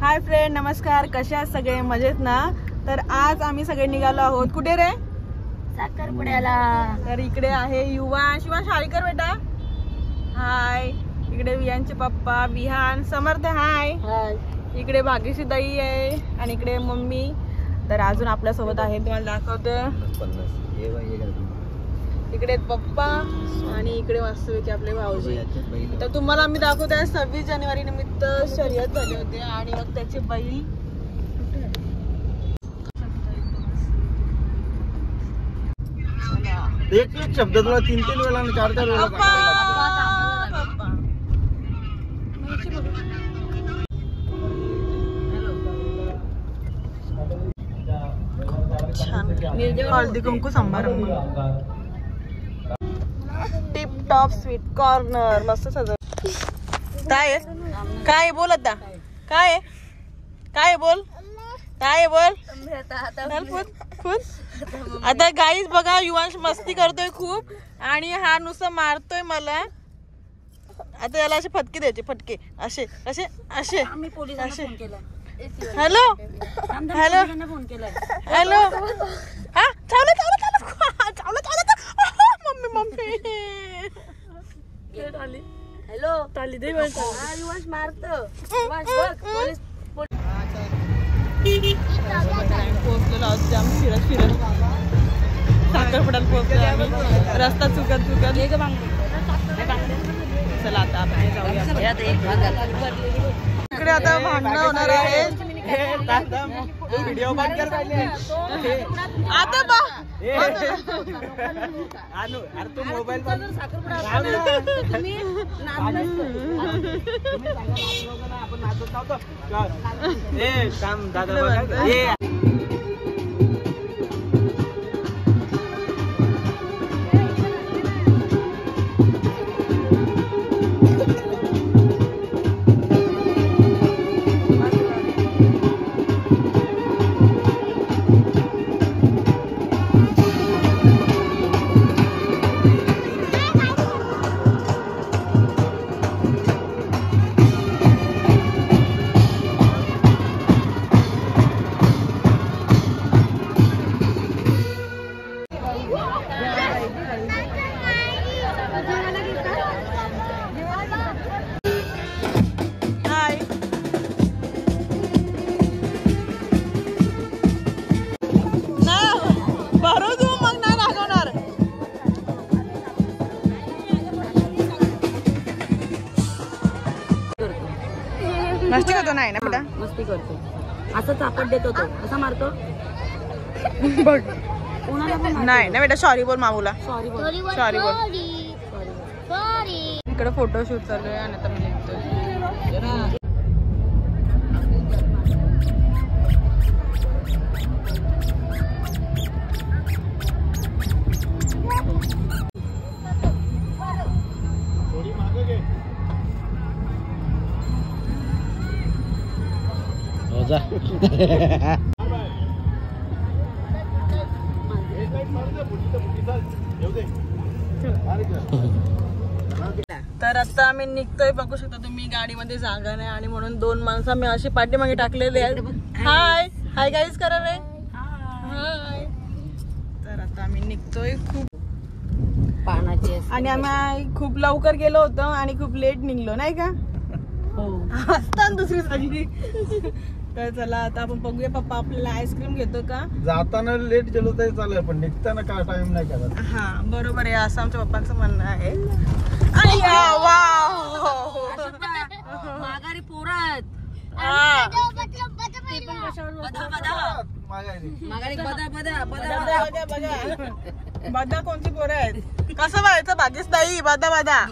Hi friend, नमस्कार. कसे आहात सगळे? मजेत ना? तर आज आम्ही सगळे निघालो आहोत. कुठे रे? साखरपुड्याला. तर इकडे आहे युवान. शिवान शाळीकर बेटा हाय. इकडे विहानचे पप्पा विहान, समर्थ हाय. इकडे भाग्यश्री ताई आहे आणि इकडे मम्मी. तर अजून आपल्या सोबत आहे, तुम्हाला दाखवते. इकडे पप्पा आणि इकडे मस्तपैकी आपले भाऊजी. तर तुम्हाला आम्ही दाखवतोय 26 जानेवारी निमित्त शर्यत झाली होती आणि मग त्याचे बैल एक शब्द तुला 3-3 वेळा 4-4 वेळा हळदी कुंकू समारंभ. टिप टॉप स्वीट कॉर्नर मस्त सजव. काय काय बोल आता? काय काय बोल? काय बोल? आता गाईज बघा, युवांश मस्ती करतोय खूप आणि हा नुसतं मारतोय मला. आता याला असे फटके द्यायचे, फटके असे असे असे असे. Hello hello hello. हा चावलं चावलं चावलं चावलं चावलं. मम्मी मम्मी हॅलो ताली दे. युवांश मारतो. पोहोचलेलो आहोत जाम फिरत फिरत. साखरपुड्यात पोहोचलो आम्ही. रस्ता चुकत चुकत. चला आता आपण जाऊया. इकडे आता भांडणं होणार आहेत. व्हिडिओ बंद कर पहिले. आता बा अनु अरे तू मोबाईल पण आपण नाचत नव्हतो. ए काम दादा ए मस्ती करतो नाही ना बेटा? मस्ती करतो. असं चापट देतो तो, असा मारतो बघ. कोणाला पण नाही ना बेटा, सॉरी बोल मामूला. सॉरी बोल. सॉरी बोल. इकडे फोटोशूट चालू आहे आणि आता मी निघतोय. तर आता आम्ही निघतोय. बघू शकता तुम्ही गाडीमध्ये जागा नाही आणि म्हणून 2 माणसं आम्ही अशी पाठीमागे टाकलेले आहेत. हाय हाय गाईज करा रे. हाय. तर आता आम्ही निघतोय खूप पानाची आणि आम्ही खूप लवकर गेलो होतो आणि खूप लेट निघलो नाही का? हो. असताना दुसरी सगळी. तर चला आता आपण बघूया. पप्पा आपल्याला आईस्क्रीम घेतो का? जाताना लेट गेलो तरी चालेल, पण निघताना काय टाइम नाही करत. हा बरोबर आहे, असं आमच्या पप्पांचं म्हणणं आहे. माघारी पोरात बदा कोणती पोरं आहेत? कसं व्हायचं भाग्यच ताई? बदा बदा.